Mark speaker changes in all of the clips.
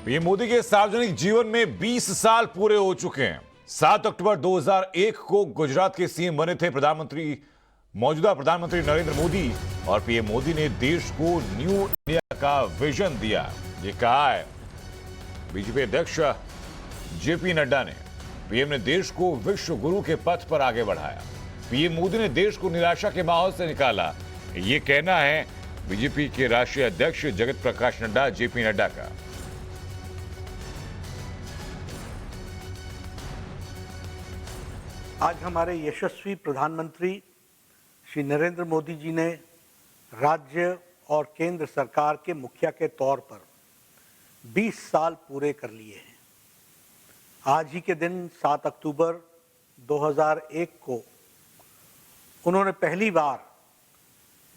Speaker 1: PM Modi के सार्वजनिक जीवन में 20 साल पूरे हो चुके हैं। 7 अक्टूबर 2001 को गुजरात के सीएम बने थे मौजूदा प्रधानमंत्री नरेंद्र मोदी, और पीएम मोदी ने देश को न्यू इंडिया का विजन दिया। ये कहा है बीजेपी अध्यक्ष जेपी नड्डा ने। पीएम ने देश को विश्व गुरु के पथ पर आगे बढ़ाया। पीएम मोदी ने देश को निराशा के माहौल से निकाला, ये कहना है बीजेपी के राष्ट्रीय अध्यक्ष जगत प्रकाश नड्डा, जेपी नड्डा का।
Speaker 2: आज हमारे यशस्वी प्रधानमंत्री श्री नरेंद्र मोदी जी ने राज्य और केंद्र सरकार के मुखिया के तौर पर 20 साल पूरे कर लिए हैं। आज ही के दिन 7 अक्टूबर 2001 को उन्होंने पहली बार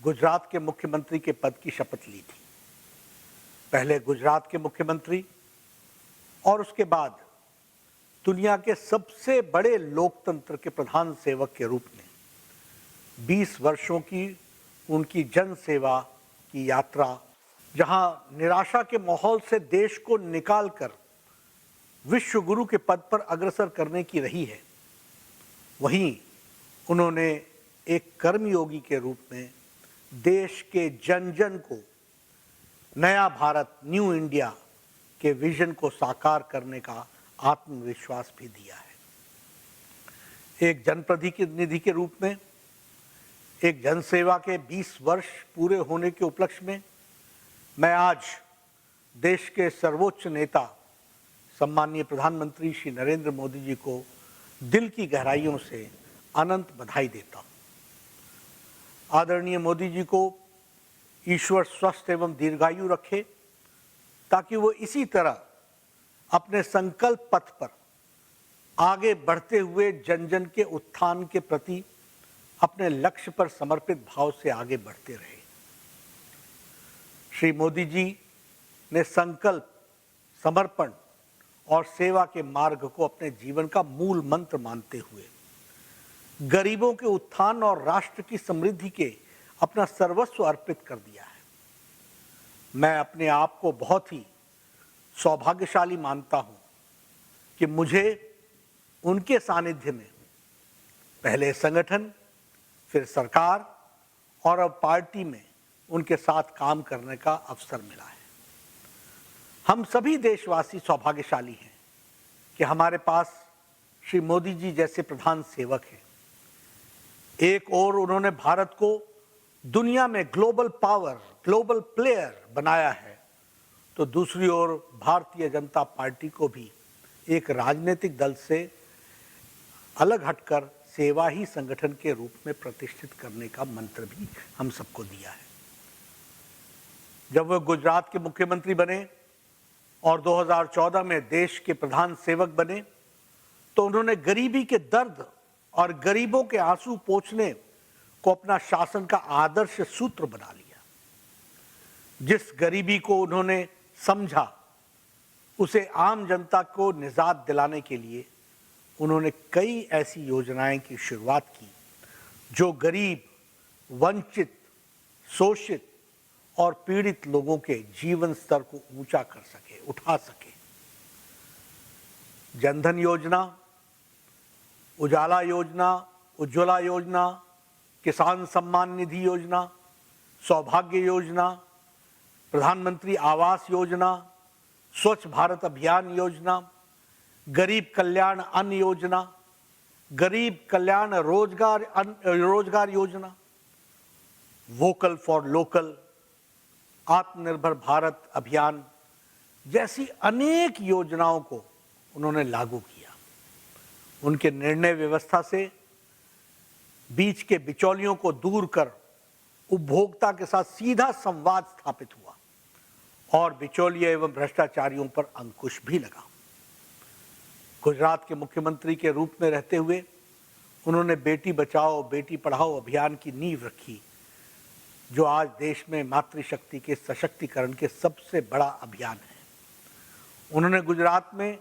Speaker 2: गुजरात के मुख्यमंत्री के पद की शपथ ली थी। पहले गुजरात के मुख्यमंत्री और उसके बाद दुनिया के सबसे बड़े लोकतंत्र के प्रधान सेवक के रूप में 20 वर्षों की उनकी जन सेवा की यात्रा, जहां निराशा के माहौल से देश को निकालकर विश्व गुरु के पद पर अग्रसर करने की रही है, वहीं उन्होंने एक कर्मयोगी के रूप में देश के जन जन को नया भारत, न्यू इंडिया के विजन को साकार करने का आत्मविश्वास भी दिया है। एक जनप्रतिनिधि के रूप में एक जनसेवा के 20 वर्ष पूरे होने के उपलक्ष्य में मैं आज देश के सर्वोच्च नेता सम्माननीय प्रधानमंत्री श्री नरेंद्र मोदी जी को दिल की गहराइयों से अनंत बधाई देता हूं। आदरणीय मोदी जी को ईश्वर स्वस्थ एवं दीर्घायु रखे, ताकि वो इसी तरह अपने संकल्प पथ पर आगे बढ़ते हुए जन जन के उत्थान के प्रति अपने लक्ष्य पर समर्पित भाव से आगे बढ़ते रहे। श्री मोदी जी ने संकल्प, समर्पण और सेवा के मार्ग को अपने जीवन का मूल मंत्र मानते हुए गरीबों के उत्थान और राष्ट्र की समृद्धि के अपना सर्वस्व अर्पित कर दिया है। मैं अपने आप को बहुत ही सौभाग्यशाली मानता हूं कि मुझे उनके सानिध्य में पहले संगठन, फिर सरकार और अब पार्टी में उनके साथ काम करने का अवसर मिला है। हम सभी देशवासी सौभाग्यशाली हैं कि हमारे पास श्री मोदी जी जैसे प्रधान सेवक हैं। एक ओर उन्होंने भारत को दुनिया में ग्लोबल पावर, ग्लोबल प्लेयर बनाया है, तो दूसरी ओर भारतीय जनता पार्टी को भी एक राजनीतिक दल से अलग हटकर सेवा ही संगठन के रूप में प्रतिष्ठित करने का मंत्र भी हम सबको दिया है। जब वह गुजरात के मुख्यमंत्री बने और 2014 में देश के प्रधान सेवक बने, तो उन्होंने गरीबी के दर्द और गरीबों के आंसू पोंछने को अपना शासन का आदर्श सूत्र बना लिया। जिस गरीबी को उन्होंने समझा, उसे आम जनता को निजात दिलाने के लिए उन्होंने कई ऐसी योजनाएं की शुरुआत की जो गरीब, वंचित, शोषित और पीड़ित लोगों के जीवन स्तर को ऊंचा कर सके, उठा सके। जनधन योजना, उजाला योजना, उज्ज्वला योजना, किसान सम्मान निधि योजना, सौभाग्य योजना, प्रधानमंत्री आवास योजना, स्वच्छ भारत अभियान योजना, गरीब कल्याण अन्न योजना, गरीब कल्याण रोजगार योजना, वोकल फॉर लोकल, आत्मनिर्भर भारत अभियान जैसी अनेक योजनाओं को उन्होंने लागू किया। उनके निर्णय व्यवस्था से बीच के बिचौलियों को दूर कर उपभोक्ता के साथ सीधा संवाद स्थापित हुआ और बिचौलिए एवं भ्रष्टाचारियों पर अंकुश भी लगा। गुजरात के मुख्यमंत्री के रूप में रहते हुए उन्होंने बेटी बचाओ बेटी पढ़ाओ अभियान की नींव रखी, जो आज देश में मातृशक्ति के सशक्तिकरण के सबसे बड़ा अभियान है। उन्होंने गुजरात में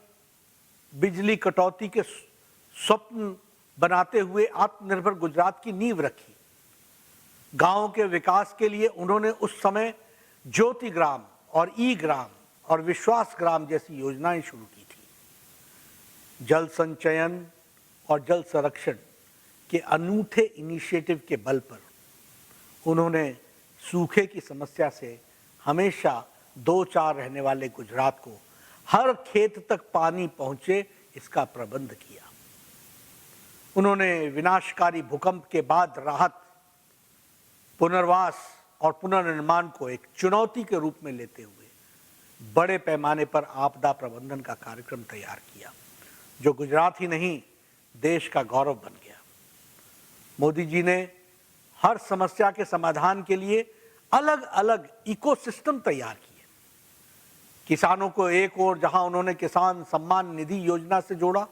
Speaker 2: बिजली कटौती के स्वप्न बनाते हुए आत्मनिर्भर गुजरात की नींव रखी। गांव के विकास के लिए उन्होंने उस समय ज्योति ग्राम और ई ग्राम और विश्वास ग्राम जैसी योजनाएं शुरू की थी। जल संचयन और जल संरक्षण के अनूठे इनिशिएटिव के बल पर उन्होंने सूखे की समस्या से हमेशा दो चार रहने वाले गुजरात को हर खेत तक पानी पहुंचे इसका प्रबंध किया। उन्होंने विनाशकारी भूकंप के बाद राहत, पुनर्वास और पुनर्निर्माण को एक चुनौती के रूप में लेते हुए बड़े पैमाने पर आपदा प्रबंधन का कार्यक्रम तैयार किया, जो गुजरात ही नहीं देश का गौरव बन गया। मोदी जी ने हर समस्या के समाधान के लिए अलग अलग इकोसिस्टम तैयार किए। किसानों को एक ओर जहां उन्होंने किसान सम्मान निधि योजना से जोड़ा,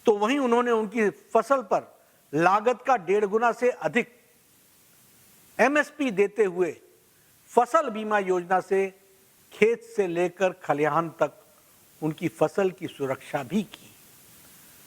Speaker 2: तो वहीं उन्होंने उनकी फसल पर लागत का 1.5 गुना से अधिक एमएसपी देते हुए फसल बीमा योजना से खेत से लेकर खलिहान तक उनकी फसल की सुरक्षा भी की।